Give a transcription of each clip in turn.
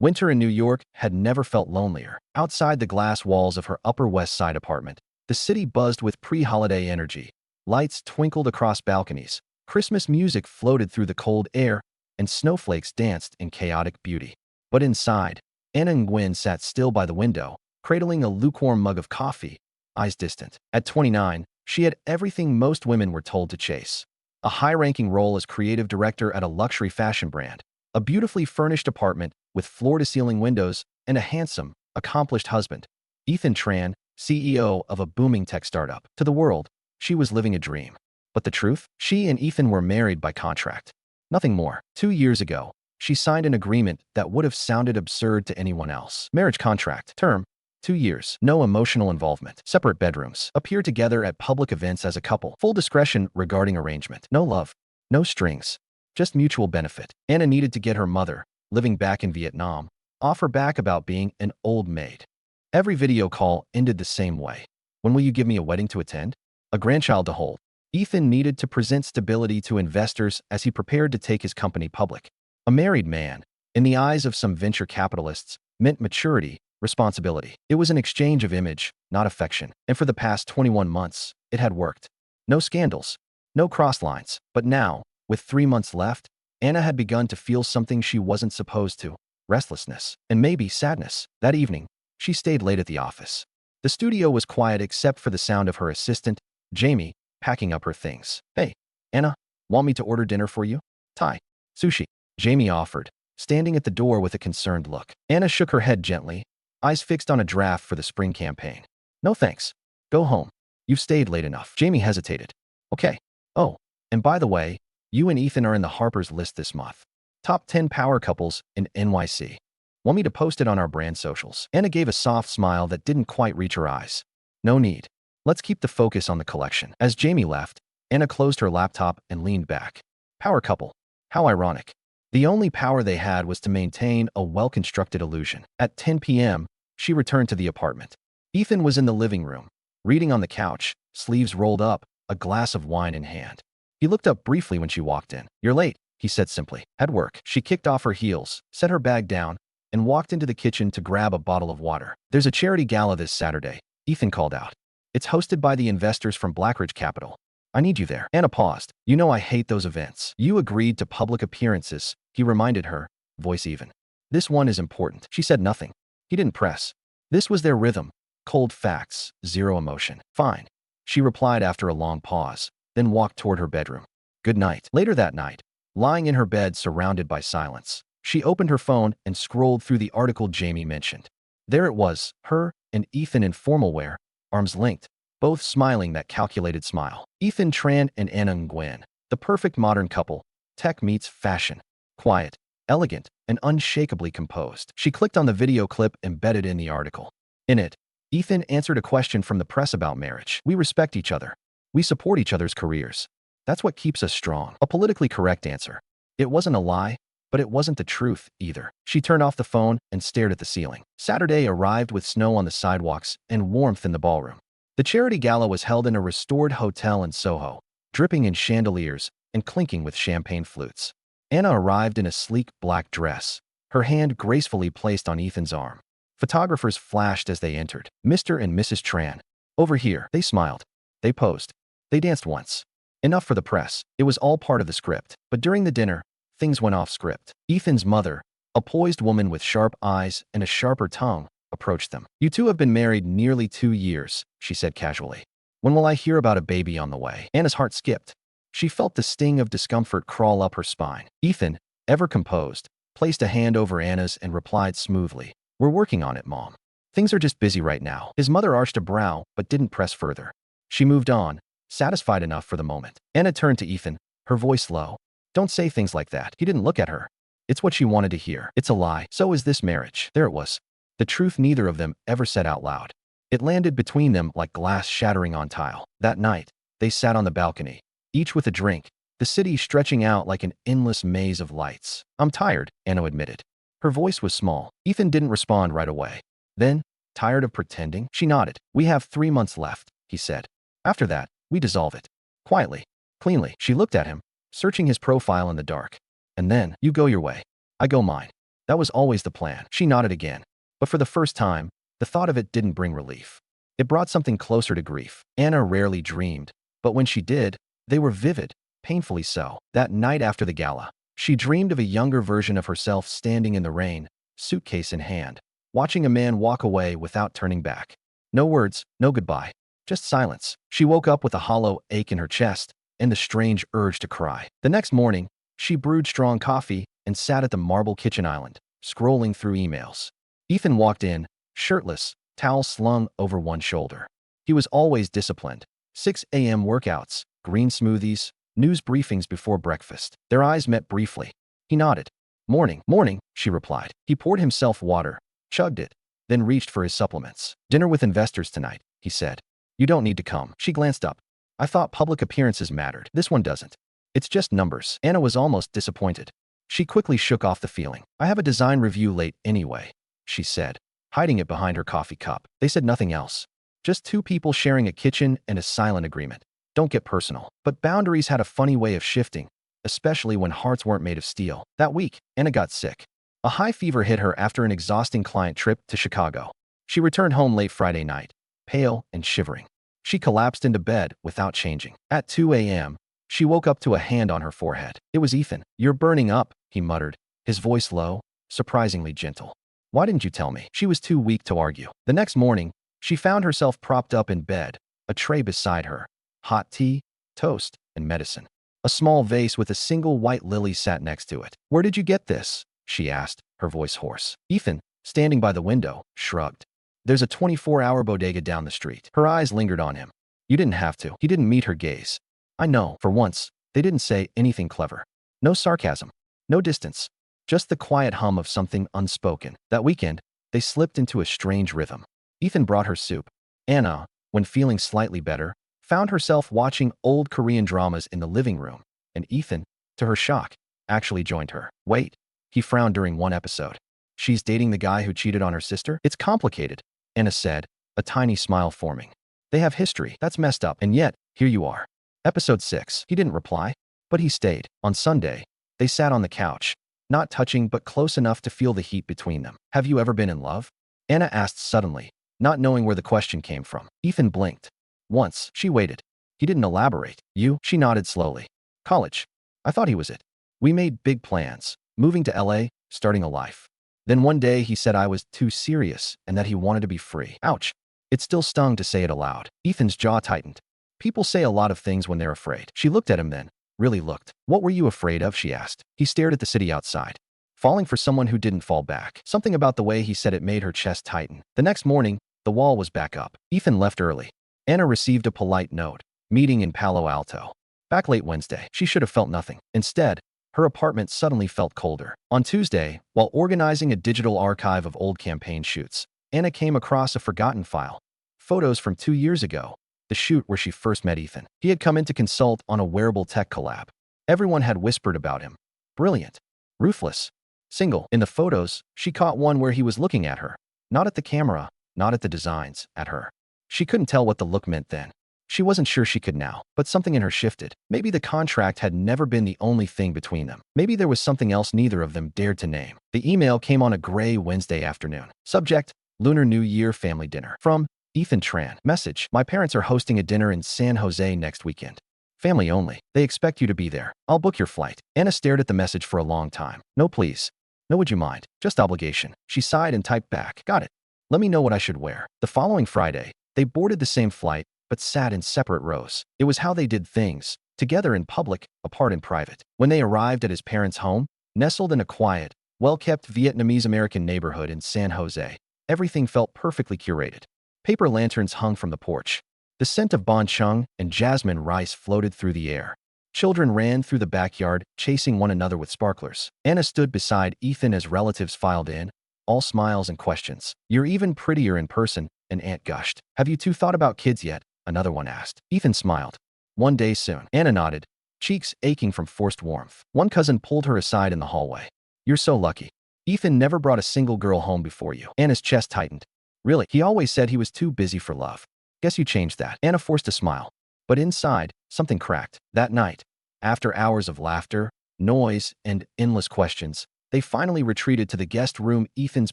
Winter in New York had never felt lonelier. Outside the glass walls of her Upper West Side apartment, the city buzzed with pre-holiday energy. Lights twinkled across balconies, Christmas music floated through the cold air, and snowflakes danced in chaotic beauty. But inside, Anna and Gwen sat still by the window, cradling a lukewarm mug of coffee, eyes distant. At 29, she had everything most women were told to chase. A high-ranking role as creative director at a luxury fashion brand, a beautifully furnished apartment with floor-to-ceiling windows, and a handsome, accomplished husband. Ethan Tran, CEO of a booming tech startup. To the world, she was living a dream. But the truth? She and Ethan were married by contract. Nothing more. 2 years ago, she signed an agreement that would have sounded absurd to anyone else. Marriage contract. Term: 2 years. No emotional involvement. Separate bedrooms. Appear together at public events as a couple. Full discretion regarding arrangement. No love. No strings. Just mutual benefit. Anna needed to get her mother, living back in Vietnam, off her back about being an old maid. Every video call ended the same way. When will you give me a wedding to attend? A grandchild to hold. Ethan needed to present stability to investors as he prepared to take his company public. A married man, in the eyes of some venture capitalists, meant maturity, responsibility. It was an exchange of image, not affection. And for the past 21 months, it had worked. No scandals, no cross lines. But now, with 3 months left, Anna had begun to feel something she wasn't supposed to. Restlessness, and maybe sadness. That evening, she stayed late at the office. The studio was quiet except for the sound of her assistant, Jamie, packing up her things. Hey, Anna, want me to order dinner for you? Thai. Sushi. Jamie offered, standing at the door with a concerned look. Anna shook her head gently, eyes fixed on a draft for the spring campaign. No thanks. Go home. You've stayed late enough. Jamie hesitated. Okay. Oh, and by the way, you and Ethan are in the Harper's list this month. Top 10 power couples in NYC. Want me to post it on our brand socials? Anna gave a soft smile that didn't quite reach her eyes. No need. Let's keep the focus on the collection. As Jamie left, Anna closed her laptop and leaned back. Power couple. How ironic. The only power they had was to maintain a well-constructed illusion. At 10 p.m., she returned to the apartment. Ethan was in the living room, reading on the couch, sleeves rolled up, a glass of wine in hand. He looked up briefly when she walked in. You're late, he said simply. At work. She kicked off her heels, set her bag down, and walked into the kitchen to grab a bottle of water. There's a charity gala this Saturday, Ethan called out. It's hosted by the investors from Blackridge Capital. I need you there. Anna paused. You know I hate those events. You agreed to public appearances, he reminded her, voice even. This one is important. She said nothing. He didn't press. This was their rhythm. Cold facts, zero emotion. Fine, she replied after a long pause, then walked toward her bedroom. Good night. Later that night, lying in her bed surrounded by silence, she opened her phone and scrolled through the article Jamie mentioned. There it was, her and Ethan in formal wear, arms linked, both smiling that calculated smile. Ethan Tran and Anna Nguyen, the perfect modern couple, tech meets fashion. Quiet, elegant, and unshakably composed. She clicked on the video clip embedded in the article. In it, Ethan answered a question from the press about marriage. We respect each other. We support each other's careers. That's what keeps us strong. A politically correct answer. It wasn't a lie, but it wasn't the truth either. She turned off the phone and stared at the ceiling. Saturday arrived with snow on the sidewalks and warmth in the ballroom. The charity gala was held in a restored hotel in Soho, dripping in chandeliers and clinking with champagne flutes. Anna arrived in a sleek black dress, her hand gracefully placed on Ethan's arm. Photographers flashed as they entered. Mr. and Mrs. Tran. Over here. They smiled. They posed. They danced once. Enough for the press. It was all part of the script. But during the dinner, things went off script. Ethan's mother, a poised woman with sharp eyes and a sharper tongue, approached them. You two have been married nearly 2 years, she said casually. When will I hear about a baby on the way? Anna's heart skipped. She felt the sting of discomfort crawl up her spine. Ethan, ever composed, placed a hand over Anna's and replied smoothly. We're working on it, Mom. Things are just busy right now. His mother arched a brow, but didn't press further. She moved on, satisfied enough for the moment. Anna turned to Ethan, her voice low. Don't say things like that. He didn't look at her. It's what she wanted to hear. It's a lie. So is this marriage. There it was. The truth neither of them ever said out loud. It landed between them like glass shattering on tile. That night, they sat on the balcony, each with a drink, the city stretching out like an endless maze of lights. I'm tired, Anna admitted. Her voice was small. Ethan didn't respond right away. Then, tired of pretending? She nodded. We have 3 months left, he said. After that, we dissolve it. Quietly, cleanly. She looked at him, searching his profile in the dark. And then, you go your way. I go mine. That was always the plan. She nodded again. But for the first time, the thought of it didn't bring relief. It brought something closer to grief. Anna rarely dreamed, but when she did, they were vivid, painfully so. That night after the gala, she dreamed of a younger version of herself standing in the rain, suitcase in hand, watching a man walk away without turning back. No words, no goodbye, just silence. She woke up with a hollow ache in her chest and the strange urge to cry. The next morning, she brewed strong coffee and sat at the marble kitchen island, scrolling through emails. Ethan walked in, shirtless, towel slung over one shoulder. He was always disciplined. 6 a.m. workouts, green smoothies, news briefings before breakfast. Their eyes met briefly. He nodded. Morning, morning, she replied. He poured himself water, chugged it, then reached for his supplements. Dinner with investors tonight, he said. You don't need to come. She glanced up. I thought public appearances mattered. This one doesn't. It's just numbers. Anna was almost disappointed. She quickly shook off the feeling. I have a design review late anyway, she said, hiding it behind her coffee cup. They said nothing else. Just two people sharing a kitchen and a silent agreement. Don't get personal. But boundaries had a funny way of shifting, especially when hearts weren't made of steel. That week, Anna got sick. A high fever hit her after an exhausting client trip to Chicago. She returned home late Friday night, pale and shivering. She collapsed into bed without changing. At 2 a.m., she woke up to a hand on her forehead. It was Ethan. You're burning up, he muttered, his voice low, surprisingly gentle. Why didn't you tell me? She was too weak to argue. The next morning, she found herself propped up in bed, a tray beside her, hot tea, toast, and medicine. A small vase with a single white lily sat next to it. Where did you get this? She asked, her voice hoarse. Ethan, standing by the window, shrugged. There's a 24-hour bodega down the street. Her eyes lingered on him. You didn't have to. He didn't meet her gaze. I know. For once, they didn't say anything clever. No sarcasm. No distance. Just the quiet hum of something unspoken. That weekend, they slipped into a strange rhythm. Ethan brought her soup. Anna, when feeling slightly better, found herself watching old Korean dramas in the living room, and Ethan, to her shock, actually joined her. Wait. He frowned during one episode. She's dating the guy who cheated on her sister? It's complicated, Anna said, a tiny smile forming. They have history. That's messed up. And yet, here you are. Episode 6. He didn't reply, but he stayed. On Sunday, they sat on the couch, not touching but close enough to feel the heat between them. Have you ever been in love? Anna asked suddenly, not knowing where the question came from. Ethan blinked. Once. She waited. He didn't elaborate. You? She nodded slowly. College. I thought he was it. We made big plans. Moving to LA, starting a life. Then one day he said I was too serious and that he wanted to be free. Ouch. It still stung to say it aloud. Ethan's jaw tightened. People say a lot of things when they're afraid. She looked at him then. Really looked. What were you afraid of? She asked. He stared at the city outside. Falling for someone who didn't fall back. Something about the way he said it made her chest tighten. The next morning, the wall was back up. Ethan left early. Anna received a polite note. Meeting in Palo Alto. Back late Wednesday. She should have felt nothing. Instead, her apartment suddenly felt colder. On Tuesday, while organizing a digital archive of old campaign shoots, Anna came across a forgotten file. Photos from 2 years ago, the shoot where she first met Ethan. He had come in to consult on a wearable tech collab. Everyone had whispered about him. Brilliant. Ruthless. Single. In the photos, she caught one where he was looking at her. Not at the camera, not at the designs, at her. She couldn't tell what the look meant then. She wasn't sure she could now, but something in her shifted. Maybe the contract had never been the only thing between them. Maybe there was something else neither of them dared to name. The email came on a gray Wednesday afternoon. Subject, Lunar New Year family dinner. From Ethan Tran. Message, my parents are hosting a dinner in San Jose next weekend. Family only. They expect you to be there. I'll book your flight. Anna stared at the message for a long time. No, please. No, would you mind? Just obligation. She sighed and typed back. Got it. Let me know what I should wear. The following Friday, they boarded the same flight, but sat in separate rows. It was how they did things, together in public, apart in private. When they arrived at his parents' home, nestled in a quiet, well-kept Vietnamese-American neighborhood in San Jose, everything felt perfectly curated. Paper lanterns hung from the porch. The scent of bonchung and jasmine rice floated through the air. Children ran through the backyard, chasing one another with sparklers. Anna stood beside Ethan as relatives filed in, all smiles and questions. You're even prettier in person, an aunt gushed. Have you two thought about kids yet? Another one asked. Ethan smiled. One day soon. Anna nodded, cheeks aching from forced warmth. One cousin pulled her aside in the hallway. You're so lucky. Ethan never brought a single girl home before you. Anna's chest tightened. Really? He always said he was too busy for love. Guess you changed that. Anna forced a smile. But inside, something cracked. That night, after hours of laughter, noise, and endless questions, They finally retreated to the guest room Ethan's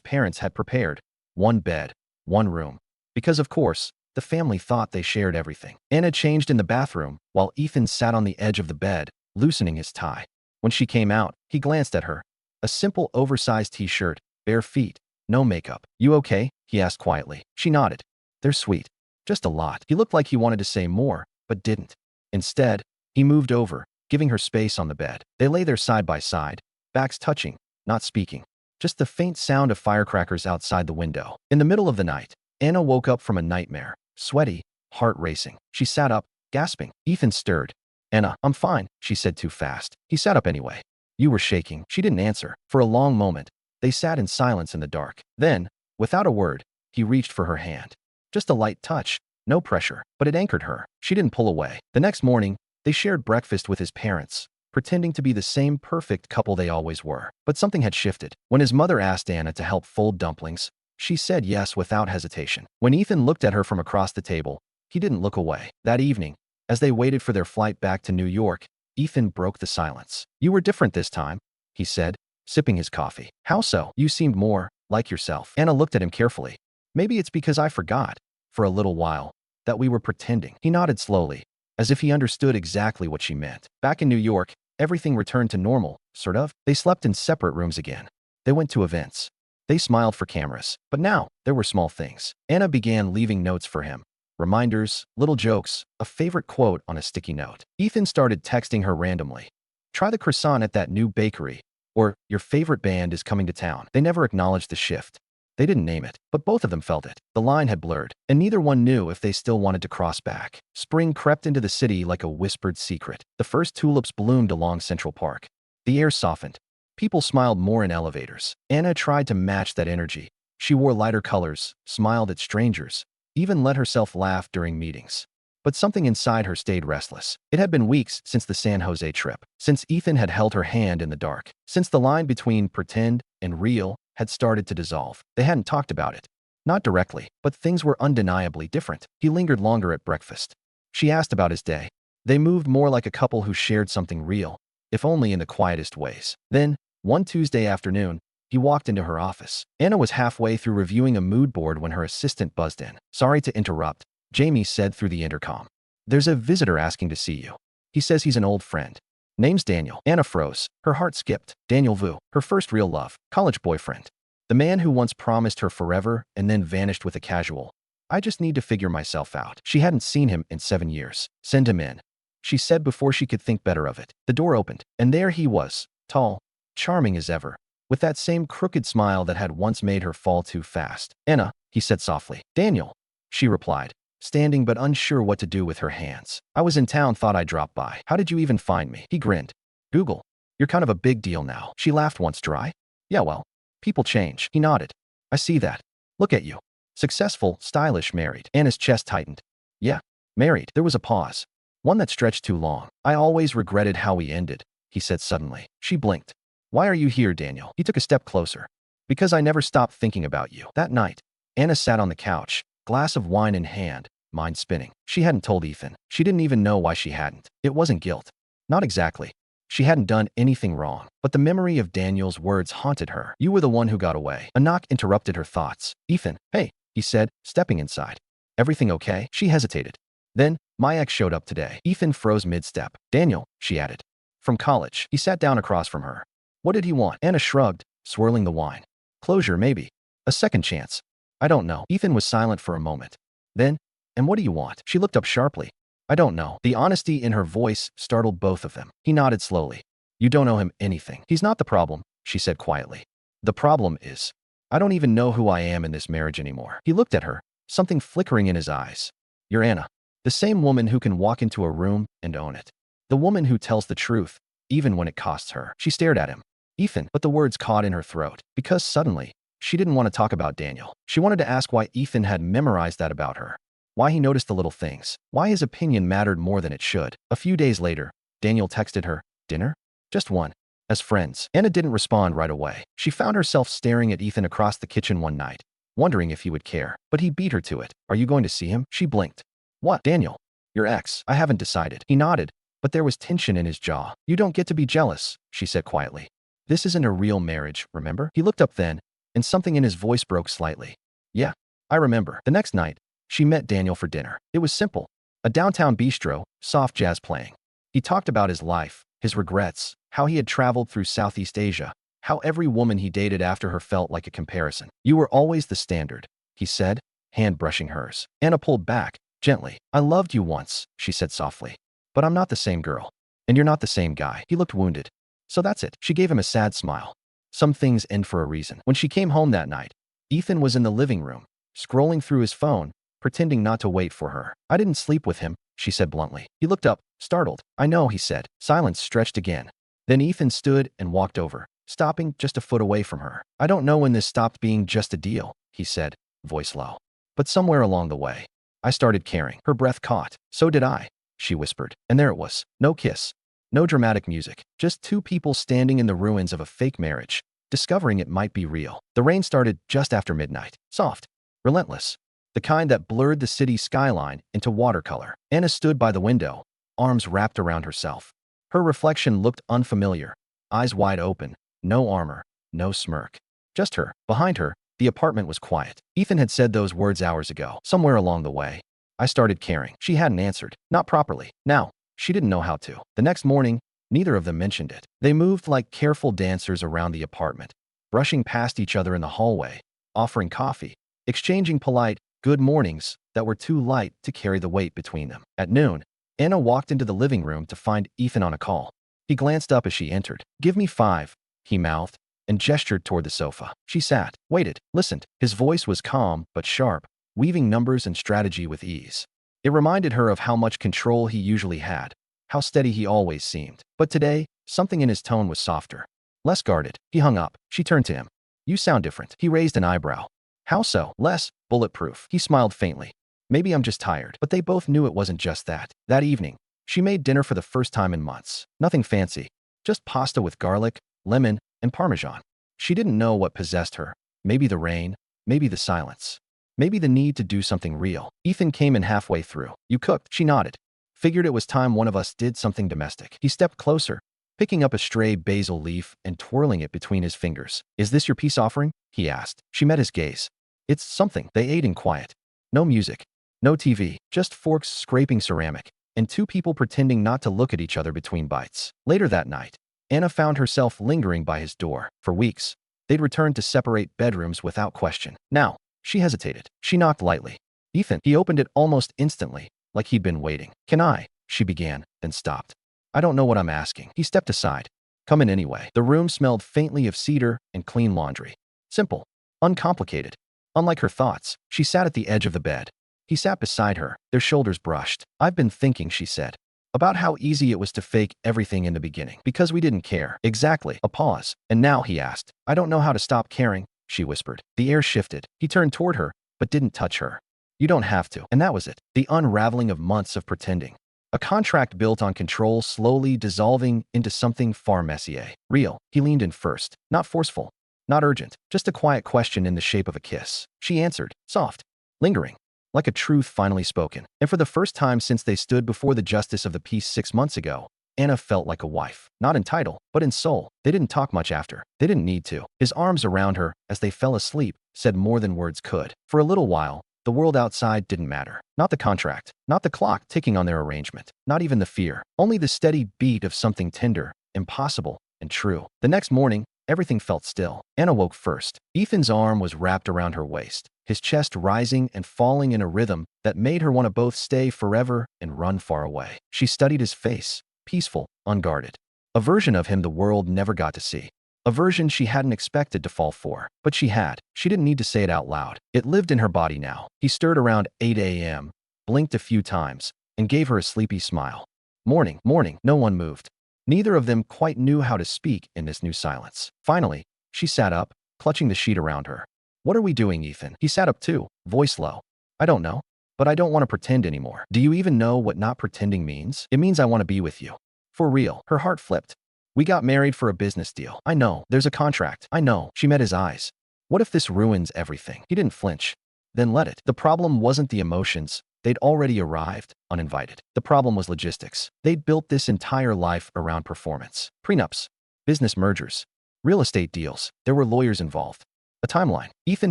parents had prepared. One bed, one room. Because of course, the family thought they shared everything. Anna changed in the bathroom, while Ethan sat on the edge of the bed, loosening his tie. When she came out, he glanced at her. A simple oversized t-shirt, bare feet, no makeup. "You okay?" he asked quietly. She nodded. "They're sweet. Just a lot." He looked like he wanted to say more, but didn't. Instead, he moved over, giving her space on the bed. They lay there side by side, backs touching, not speaking. Just the faint sound of firecrackers outside the window. In the middle of the night, Anna woke up from a nightmare, sweaty, heart racing. She sat up, gasping. Ethan stirred. "Anna, I'm fine," she said too fast. He sat up anyway. "You were shaking." She didn't answer. For a long moment, they sat in silence in the dark. Then, without a word, he reached for her hand. Just a light touch, no pressure, but it anchored her. She didn't pull away. The next morning, they shared breakfast with his parents, pretending to be the same perfect couple they always were. But something had shifted. When his mother asked Anna to help fold dumplings, she said yes without hesitation. When Ethan looked at her from across the table, he didn't look away. That evening, as they waited for their flight back to New York, Ethan broke the silence. "You were different this time," he said, sipping his coffee. "How so?" "You seemed more like yourself." Anna looked at him carefully. "Maybe it's because I forgot, for a little while, that we were pretending." He nodded slowly, as if he understood exactly what she meant. Back in New York, everything returned to normal, sort of. They slept in separate rooms again. They went to events. They smiled for cameras. But now, there were small things. Anna began leaving notes for him. Reminders, little jokes, a favorite quote on a sticky note. Ethan started texting her randomly. "Try the croissant at that new bakery," or "Your favorite band is coming to town." They never acknowledged the shift. They didn't name it, but both of them felt it. The line had blurred, and neither one knew if they still wanted to cross back. Spring crept into the city like a whispered secret. The first tulips bloomed along Central Park. The air softened. People smiled more in elevators. Anna tried to match that energy. She wore lighter colors, smiled at strangers, even let herself laugh during meetings. But something inside her stayed restless. It had been weeks since the San Jose trip, since Ethan had held her hand in the dark, since the line between pretend and real had started to dissolve. They hadn't talked about it. Not directly, but things were undeniably different. He lingered longer at breakfast. She asked about his day. They moved more like a couple who shared something real, if only in the quietest ways. Then, one Tuesday afternoon, he walked into her office. Anna was halfway through reviewing a mood board when her assistant buzzed in. "Sorry to interrupt," Jamie said through the intercom. "There's a visitor asking to see you. He says he's an old friend. Name's Daniel." Anna froze. Her heart skipped. Daniel Vu, her first real love, college boyfriend. The man who once promised her forever and then vanished with a casual, "I just need to figure myself out." She hadn't seen him in 7 years. "Send him in," she said before she could think better of it. The door opened, and there he was, tall, charming as ever, with that same crooked smile that had once made her fall too fast. "Anna," he said softly. "Daniel," she replied, standing but unsure what to do with her hands. "I was in town, thought I'd drop by. How did you even find me?" He grinned. "Google. You're kind of a big deal now." She laughed once dry. "Yeah, well, people change." He nodded. "I see that. Look at you. Successful, stylish, married." Anna's chest tightened. "Yeah, married." There was a pause, one that stretched too long. "I always regretted how we ended," he said suddenly. She blinked. "Why are you here, Daniel?" He took a step closer. "Because I never stopped thinking about you." That night, Anna sat on the couch, glass of wine in hand, mind spinning. She hadn't told Ethan. She didn't even know why she hadn't. It wasn't guilt. Not exactly. She hadn't done anything wrong, but the memory of Daniel's words haunted her. "You were the one who got away." A knock interrupted her thoughts. "Ethan." "Hey," he said, stepping inside. "Everything okay?" She hesitated. Then, "My ex showed up today." Ethan froze mid-step. "Daniel," she added. "From college." He sat down across from her. "What did he want?" Anna shrugged, swirling the wine. "Closure, maybe. A second chance. I don't know." Ethan was silent for a moment. Then, "And what do you want?" She looked up sharply. "I don't know." The honesty in her voice startled both of them. He nodded slowly. "You don't owe him anything." "He's not the problem," she said quietly. "The problem is, I don't even know who I am in this marriage anymore." He looked at her, something flickering in his eyes. "You're Anna. The same woman who can walk into a room and own it. The woman who tells the truth, even when it costs her." She stared at him. "Ethan," but the words caught in her throat. Because suddenly, she didn't want to talk about Daniel. She wanted to ask why Ethan had memorized that about her. Why he noticed the little things. Why his opinion mattered more than it should. A few days later, Daniel texted her, "Dinner? Just one. As friends." Anna didn't respond right away. She found herself staring at Ethan across the kitchen one night, wondering if he would care. But he beat her to it. "Are you going to see him?" She blinked. "What?" "Daniel. Your ex." "I haven't decided." He nodded, but there was tension in his jaw. "You don't get to be jealous," she said quietly. This isn't a real marriage, remember? He looked up then, and something in his voice broke slightly. Yeah, I remember. The next night, she met Daniel for dinner. It was simple. A downtown bistro, soft jazz playing. He talked about his life, his regrets, how he had traveled through Southeast Asia, how every woman he dated after her felt like a comparison. You were always the standard, he said, hand brushing hers. Anna pulled back, gently. I loved you once, she said softly. But I'm not the same girl. And you're not the same guy. He looked wounded. So that's it. She gave him a sad smile. Some things end for a reason. When she came home that night, Ethan was in the living room, scrolling through his phone, pretending not to wait for her. I didn't sleep with him, she said bluntly. He looked up, startled. I know, he said. Silence stretched again. Then Ethan stood and walked over, stopping just a foot away from her. I don't know when this stopped being just a deal, he said, voice low. But somewhere along the way, I started caring. Her breath caught. So did I, she whispered. And there it was. No kiss. No dramatic music. Just two people standing in the ruins of a fake marriage, discovering it might be real. The rain started just after midnight. Soft. Relentless. The kind that blurred the city skyline into watercolor. Anna stood by the window, arms wrapped around herself. Her reflection looked unfamiliar. Eyes wide open. No armor. No smirk. Just her. Behind her, the apartment was quiet. Ethan had said those words hours ago. Somewhere along the way, I started caring. She hadn't answered. Not properly. Now, she didn't know how to. The next morning, neither of them mentioned it. They moved like careful dancers around the apartment, brushing past each other in the hallway, offering coffee, exchanging polite good mornings that were too light to carry the weight between them. At noon, Anna walked into the living room to find Ethan on a call. He glanced up as she entered. Give me 5, he mouthed, and gestured toward the sofa. She sat, waited, listened. His voice was calm but sharp, weaving numbers and strategy with ease. It reminded her of how much control he usually had, how steady he always seemed. But today, something in his tone was softer, less guarded. He hung up. She turned to him. You sound different. He raised an eyebrow. How so? Less bulletproof. He smiled faintly. Maybe I'm just tired. But they both knew it wasn't just that. That evening, she made dinner for the first time in months. Nothing fancy, just pasta with garlic, lemon, and Parmesan. She didn't know what possessed her. Maybe the rain, maybe the silence, maybe the need to do something real. Ethan came in halfway through. You cooked? She nodded. Figured it was time one of us did something domestic. He stepped closer, picking up a stray basil leaf and twirling it between his fingers. Is this your peace offering? He asked. She met his gaze. It's something. They ate in quiet. No music, no TV, just forks scraping ceramic, and two people pretending not to look at each other between bites. Later that night, Anna found herself lingering by his door. For weeks, they'd returned to separate bedrooms without question. Now, she hesitated. She knocked lightly. Ethan. He opened it almost instantly, like he'd been waiting. Can I? She began, then stopped. I don't know what I'm asking. He stepped aside. Come in anyway. The room smelled faintly of cedar and clean laundry. Simple. Uncomplicated. Unlike her thoughts, she sat at the edge of the bed. He sat beside her, their shoulders brushed. I've been thinking, she said, about how easy it was to fake everything in the beginning. Because we didn't care. Exactly. A pause. And now, he asked. I don't know how to stop caring, she whispered. The air shifted. He turned toward her, but didn't touch her. You don't have to. And that was it. The unraveling of months of pretending. A contract built on control slowly dissolving into something far messier. Real. He leaned in first. Not forceful. Not urgent. Just a quiet question in the shape of a kiss. She answered. Soft. Lingering. Like a truth finally spoken. And for the first time since they stood before the justice of the peace 6 months ago, Anna felt like a wife. Not in title, but in soul. They didn't talk much after. They didn't need to. His arms around her, as they fell asleep, said more than words could. For a little while, the world outside didn't matter. Not the contract. Not the clock ticking on their arrangement. Not even the fear. Only the steady beat of something tender, impossible, and true. The next morning, everything felt still. Anna woke first. Ethan's arm was wrapped around her waist, his chest rising and falling in a rhythm that made her want to both stay forever and run far away. She studied his face, peaceful, unguarded. A version of him the world never got to see. A version she hadn't expected to fall for. But she had. She didn't need to say it out loud. It lived in her body now. He stirred around 8 a.m., blinked a few times, and gave her a sleepy smile. Morning, morning. No one moved. Neither of them quite knew how to speak in this new silence. Finally, she sat up, clutching the sheet around her. What are we doing, Ethan? He sat up too, voice low. I don't know, but I don't want to pretend anymore. Do you even know what not pretending means? It means I want to be with you. For real. Her heart flipped. We got married for a business deal. I know. There's a contract. I know. She met his eyes. What if this ruins everything? He didn't flinch. Then let it. The problem wasn't the emotions. They'd already arrived, uninvited. The problem was logistics. They'd built this entire life around performance. Prenups. Business mergers. Real estate deals. There were lawyers involved. A timeline. Ethan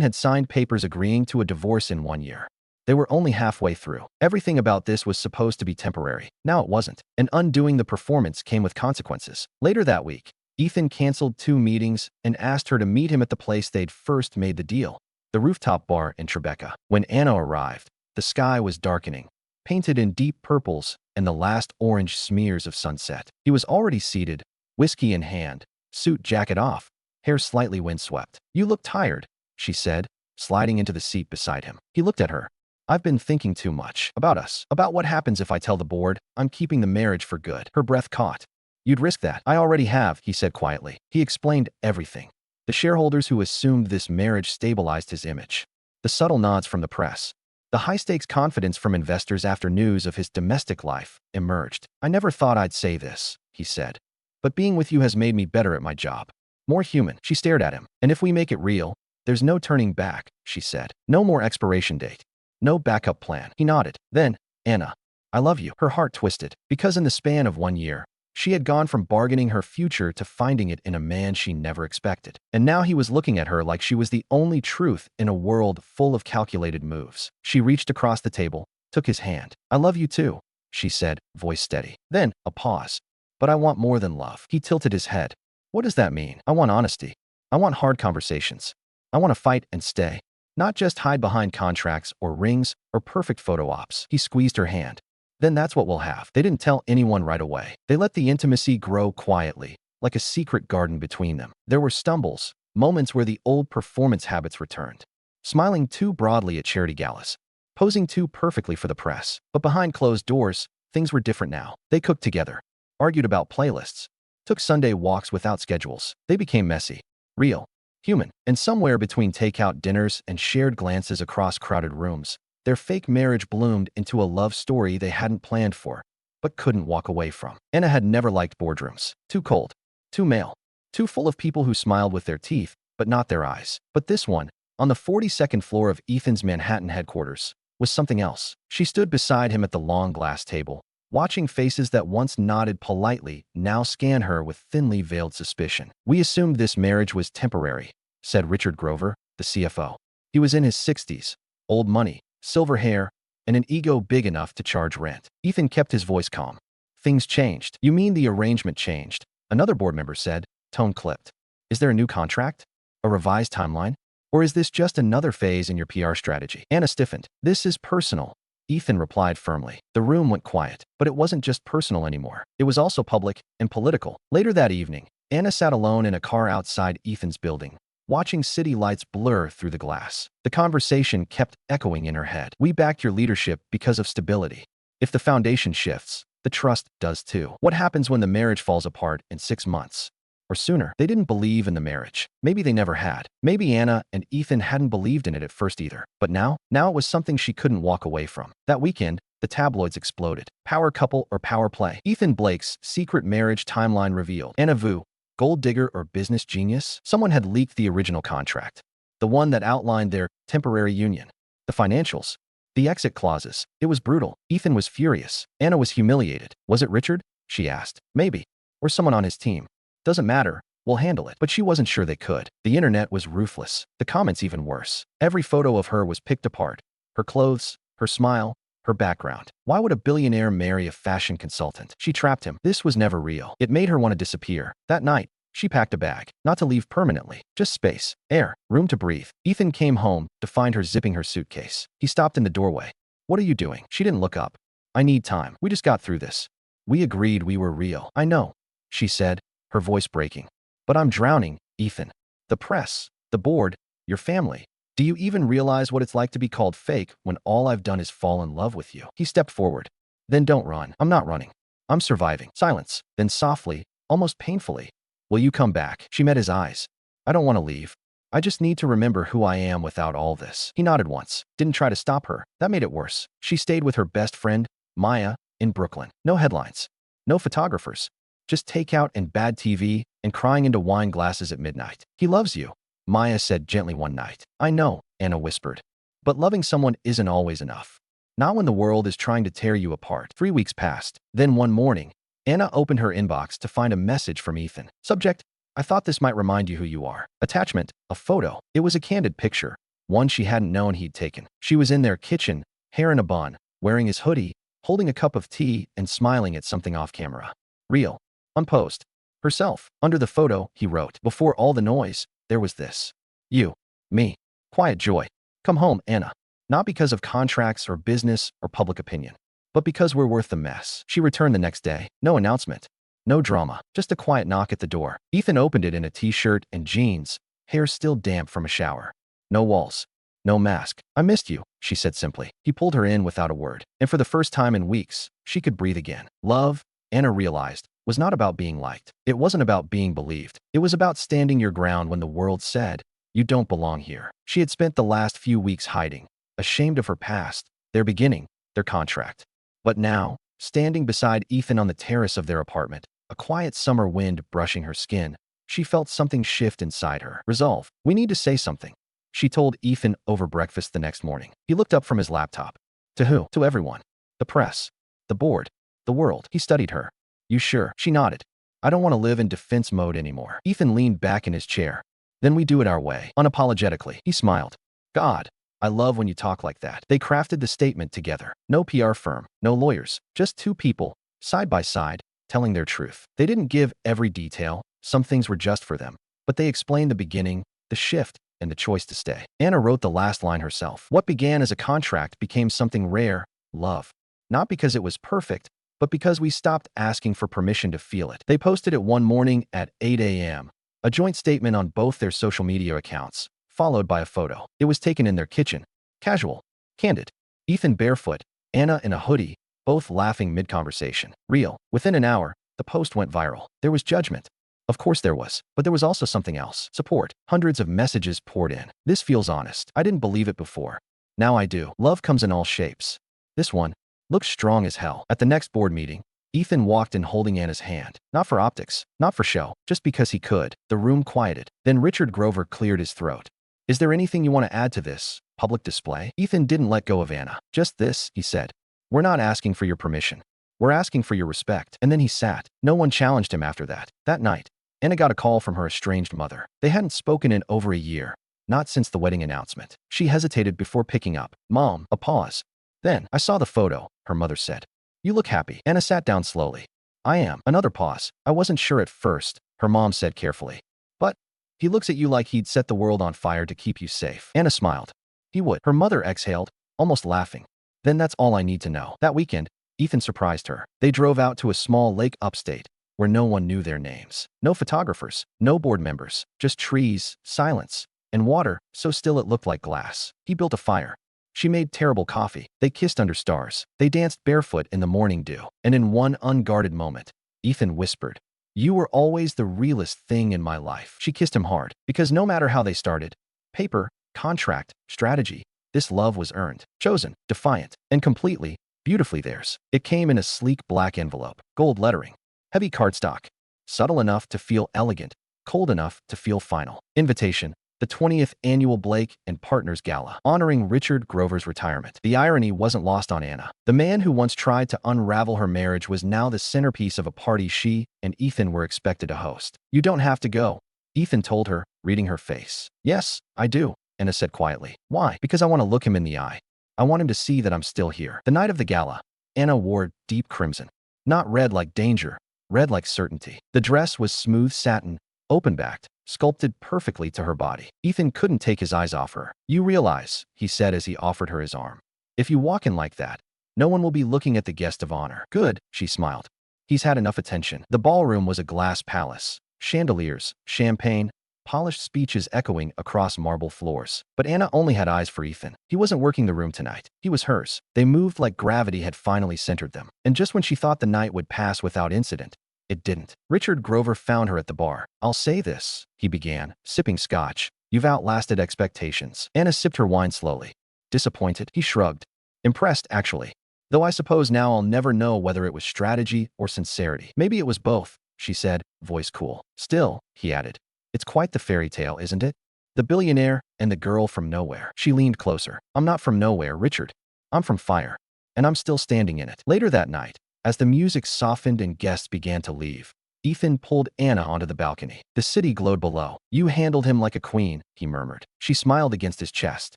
had signed papers agreeing to a divorce in 1 year. They were only halfway through. Everything about this was supposed to be temporary. Now it wasn't. And undoing the performance came with consequences. Later that week, Ethan canceled 2 meetings and asked her to meet him at the place they'd first made the deal, the rooftop bar in Tribeca. When Anna arrived, the sky was darkening, painted in deep purples and the last orange smears of sunset. He was already seated, whiskey in hand, suit jacket off, hair slightly windswept. "You look tired," she said, sliding into the seat beside him. He looked at her. "I've been thinking too much. About us. About what happens if I tell the board I'm keeping the marriage for good." Her breath caught. "You'd risk that." "I already have," he said quietly. He explained everything. The shareholders who assumed this marriage stabilized his image. The subtle nods from the press. The high-stakes confidence from investors after news of his domestic life emerged. "I never thought I'd say this," he said. "But being with you has made me better at my job. More human." She stared at him. "And if we make it real, there's no turning back," she said. "No more expiration date. No backup plan." He nodded. "Then, Anna, I love you." Her heart twisted, because in the span of 1 year, she had gone from bargaining her future to finding it in a man she never expected. And now he was looking at her like she was the only truth in a world full of calculated moves. She reached across the table, took his hand. "I love you too," she said, voice steady. Then, a pause. "But I want more than love." He tilted his head. "What does that mean?" "I want honesty. I want hard conversations. I want to fight and stay. Not just hide behind contracts or rings or perfect photo ops." He squeezed her hand. "Then that's what we'll have." They didn't tell anyone right away. They let the intimacy grow quietly, like a secret garden between them. There were stumbles, moments where the old performance habits returned. Smiling too broadly at charity galas, posing too perfectly for the press. But behind closed doors, things were different now. They cooked together, argued about playlists, took Sunday walks without schedules. They became messy, real, human, and somewhere between takeout dinners and shared glances across crowded rooms, their fake marriage bloomed into a love story they hadn't planned for, but couldn't walk away from. Anna had never liked boardrooms. Too cold, too male, too full of people who smiled with their teeth, but not their eyes. But this one, on the 42nd floor of Ethan's Manhattan headquarters, was something else. She stood beside him at the long glass table, watching faces that once nodded politely now scan her with thinly veiled suspicion. "We assumed this marriage was temporary," said Richard Grover, the CFO. He was in his 60s, old money, silver hair, and an ego big enough to charge rent. Ethan kept his voice calm. "Things changed." "You mean the arrangement changed?" another board member said, tone clipped. "Is there a new contract? A revised timeline? Or is this just another phase in your PR strategy?" Anna stiffened. "This is personal," Ethan replied firmly. The room went quiet, but it wasn't just personal anymore. It was also public and political. Later that evening, Anna sat alone in a car outside Ethan's building, watching city lights blur through the glass. The conversation kept echoing in her head. "We backed your leadership because of stability. If the foundation shifts, the trust does too. What happens when the marriage falls apart in 6 months? Or sooner?" They didn't believe in the marriage. Maybe they never had. Maybe Anna and Ethan hadn't believed in it at first either. But now it was something she couldn't walk away from. That weekend, the tabloids exploded. Power couple or power play? Ethan Blake's secret marriage timeline revealed. Anna Vu, gold digger or business genius? Someone had leaked the original contract, the one that outlined their temporary union. The financials, the exit clauses. It was brutal. Ethan was furious. Anna was humiliated. "Was it Richard?" she asked. "Maybe. Or someone on his team. Doesn't matter. We'll handle it." But she wasn't sure they could. The internet was ruthless. The comments even worse. Every photo of her was picked apart. Her clothes, her smile, her background. Why would a billionaire marry a fashion consultant? She trapped him. This was never real. It made her want to disappear. That night, she packed a bag. Not to leave permanently. Just space, air, room to breathe. Ethan came home to find her zipping her suitcase. He stopped in the doorway. "What are you doing?" She didn't look up. "I need time. We just got through this. We agreed we were real." "I know," she said, her voice breaking. "But I'm drowning, Ethan. The press, the board, your family. Do you even realize what it's like to be called fake when all I've done is fall in love with you?" He stepped forward. "Then don't run." "I'm not running. I'm surviving." Silence. Then softly, almost painfully, "Will you come back?" She met his eyes. "I don't want to leave. I just need to remember who I am without all this." He nodded once. Didn't try to stop her. That made it worse. She stayed with her best friend, Maya, in Brooklyn. No headlines. No photographers. Just takeout and bad TV and crying into wine glasses at midnight. "He loves you," Maya said gently one night. "I know," Anna whispered. "But loving someone isn't always enough. Not when the world is trying to tear you apart." 3 weeks passed. Then one morning, Anna opened her inbox to find a message from Ethan. Subject: I thought this might remind you who you are. Attachment, a photo. It was a candid picture, one she hadn't known he'd taken. She was in their kitchen, hair in a bun, wearing his hoodie, holding a cup of tea and smiling at something off camera. Real. Unposed. Herself. Under the photo, he wrote. Before all the noise, there was this. You. Me. Quiet joy. Come home, Anna. Not because of contracts or business or public opinion, but because we're worth the mess. She returned the next day. No announcement. No drama. Just a quiet knock at the door. Ethan opened it in a t-shirt and jeans, hair still damp from a shower. No walls. No mask. I missed you, she said simply. He pulled her in without a word. And for the first time in weeks, she could breathe again. Love, Anna realized, was not about being liked. It wasn't about being believed. It was about standing your ground when the world said, you don't belong here. She had spent the last few weeks hiding, ashamed of her past, their beginning, their contract. But now, standing beside Ethan on the terrace of their apartment, a quiet summer wind brushing her skin, she felt something shift inside her. Resolve. We need to say something, she told Ethan over breakfast the next morning. He looked up from his laptop. To who? To everyone. The press. The board. The world. He studied her. You sure? She nodded. I don't want to live in defense mode anymore. Ethan leaned back in his chair. Then we do it our way. Unapologetically. He smiled. God. I love when you talk like that. They crafted the statement together. No PR firm, no lawyers, just two people, side by side, telling their truth. They didn't give every detail. Some things were just for them. But they explained the beginning, the shift, and the choice to stay. Anna wrote the last line herself. What began as a contract became something rare, love. Not because it was perfect, but because we stopped asking for permission to feel it. They posted it one morning at 8 a.m., a joint statement on both their social media accounts, followed by a photo. It was taken in their kitchen. Casual. Candid. Ethan barefoot, Anna in a hoodie, both laughing mid-conversation. Real. Within an hour, the post went viral. There was judgment. Of course there was. But there was also something else. Support. Hundreds of messages poured in. This feels honest. I didn't believe it before. Now I do. Love comes in all shapes. This one looks strong as hell. At the next board meeting, Ethan walked in holding Anna's hand. Not for optics. Not for show. Just because he could. The room quieted. Then Richard Grover cleared his throat. Is there anything you want to add to this public display? Ethan didn't let go of Anna. Just this, he said. We're not asking for your permission. We're asking for your respect. And then he sat. No one challenged him after that. That night, Anna got a call from her estranged mother. They hadn't spoken in over a year. Not since the wedding announcement. She hesitated before picking up. Mom, a pause. Then, I saw the photo, her mother said. You look happy. Anna sat down slowly. I am. Another pause. I wasn't sure at first, her mom said carefully. But he looks at you like he'd set the world on fire to keep you safe. Anna smiled. He would. Her mother exhaled, almost laughing. Then that's all I need to know. That weekend, Ethan surprised her. They drove out to a small lake upstate, where no one knew their names. No photographers, no board members, just trees, silence, and water so still it looked like glass. He built a fire. She made terrible coffee. They kissed under stars. They danced barefoot in the morning dew. And in one unguarded moment, Ethan whispered, you were always the realest thing in my life. She kissed him hard, because no matter how they started, paper, contract, strategy, this love was earned, chosen, defiant, and completely, beautifully theirs. It came in a sleek black envelope, gold lettering, heavy cardstock, subtle enough to feel elegant, cold enough to feel final. Invitation, the 20th Annual Blake and Partners Gala, honoring Richard Grover's retirement. The irony wasn't lost on Anna. The man who once tried to unravel her marriage was now the centerpiece of a party she and Ethan were expected to host. You don't have to go, Ethan told her, reading her face. Yes, I do, Anna said quietly. Why? Because I want to look him in the eye. I want him to see that I'm still here. The night of the gala, Anna wore deep crimson. Not red like danger, red like certainty. The dress was smooth satin, open-backed, sculpted perfectly to her body. Ethan couldn't take his eyes off her. You realize, he said as he offered her his arm. If you walk in like that, no one will be looking at the guest of honor. Good, she smiled. He's had enough attention. The ballroom was a glass palace. Chandeliers, champagne, polished speeches echoing across marble floors. But Anna only had eyes for Ethan. He wasn't working the room tonight. He was hers. They moved like gravity had finally centered them. And just when she thought the night would pass without incident, it didn't. Richard Grover found her at the bar. I'll say this, he began, sipping scotch. You've outlasted expectations. Anna sipped her wine slowly. Disappointed? He shrugged. Impressed, actually. Though I suppose now I'll never know whether it was strategy or sincerity. Maybe it was both, she said, voice cool. Still, he added, it's quite the fairy tale, isn't it? The billionaire and the girl from nowhere. She leaned closer. I'm not from nowhere, Richard. I'm from fire. And I'm still standing in it. Later that night, as the music softened and guests began to leave, Ethan pulled Anna onto the balcony. The city glowed below. "You handled him like a queen," he murmured. She smiled against his chest.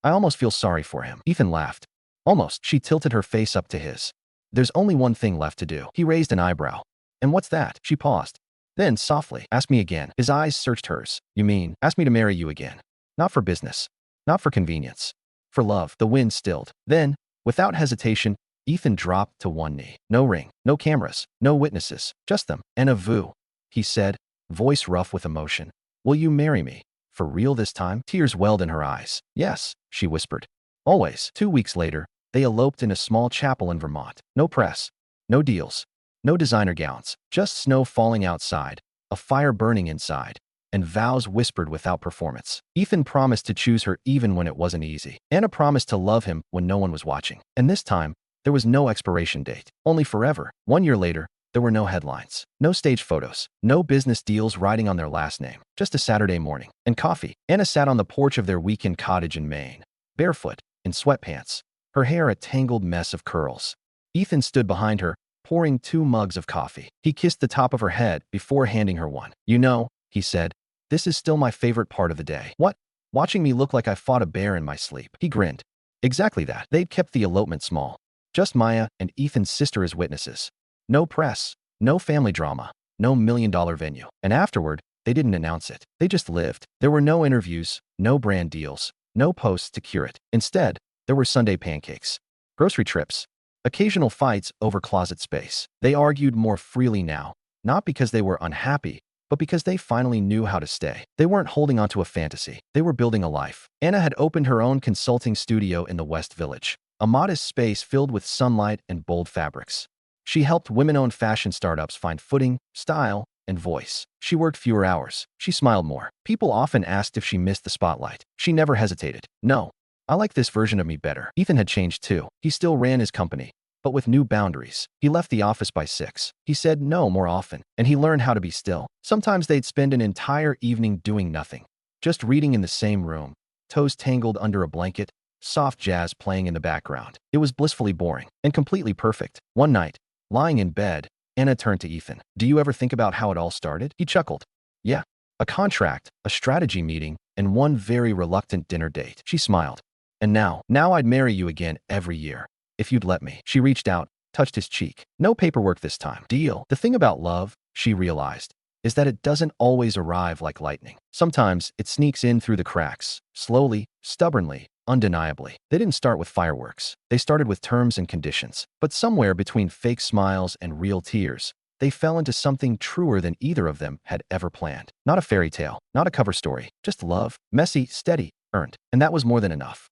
"I almost feel sorry for him." Ethan laughed. "Almost." She tilted her face up to his. "There's only one thing left to do." He raised an eyebrow. "And what's that?" She paused. Then, softly, "Ask me again." His eyes searched hers. "You mean, ask me to marry you again? Not for business. Not for convenience. For love." The wind stilled. Then, without hesitation, Ethan dropped to one knee. No ring, no cameras, no witnesses, just them. "And a voo," he said, voice rough with emotion. "Will you marry me? For real this time?" Tears welled in her eyes. "Yes," she whispered. "Always." 2 weeks later, they eloped in a small chapel in Vermont. No press, no deals, no designer gowns, just snow falling outside, a fire burning inside, and vows whispered without performance. Ethan promised to choose her even when it wasn't easy. Anna promised to love him when no one was watching. And this time, there was no expiration date, only forever. 1 year later, there were no headlines, no stage photos, no business deals riding on their last name, just a Saturday morning. And coffee. Anna sat on the porch of their weekend cottage in Maine, barefoot, in sweatpants, her hair a tangled mess of curls. Ethan stood behind her, pouring 2 mugs of coffee. He kissed the top of her head before handing her one. "You know," he said, "this is still my favorite part of the day." "What?" "Watching me look like I fought a bear in my sleep." He grinned. Exactly that. They'd kept the elopement small. Just Maya and Ethan's sister as witnesses. No press, no family drama, no $1 million venue. And afterward, they didn't announce it. They just lived. There were no interviews, no brand deals, no posts to cure it. Instead, there were Sunday pancakes, grocery trips, occasional fights over closet space. They argued more freely now, not because they were unhappy, but because they finally knew how to stay. They weren't holding onto a fantasy. They were building a life. Anna had opened her own consulting studio in the West Village, a modest space filled with sunlight and bold fabrics. She helped women-owned fashion startups find footing, style, and voice. She worked fewer hours. She smiled more. People often asked if she missed the spotlight. She never hesitated. "No, I like this version of me better." Ethan had changed too. He still ran his company, but with new boundaries. He left the office by 6. He said no more often, and he learned how to be still. Sometimes they'd spend an entire evening doing nothing, just reading in the same room, toes tangled under a blanket, soft jazz playing in the background. It was blissfully boring and completely perfect. One night, lying in bed, Anna turned to Ethan. "Do you ever think about how it all started?" He chuckled. "Yeah. A contract, a strategy meeting, and one very reluctant dinner date." She smiled. "And now I'd marry you again every year, if you'd let me." She reached out, touched his cheek. "No paperwork this time." "Deal." The thing about love, she realized, is that it doesn't always arrive like lightning. Sometimes it sneaks in through the cracks, slowly, stubbornly, undeniably. They didn't start with fireworks. They started with terms and conditions. But somewhere between fake smiles and real tears, they fell into something truer than either of them had ever planned. Not a fairy tale, not a cover story, just love, messy, steady, earned. And that was more than enough.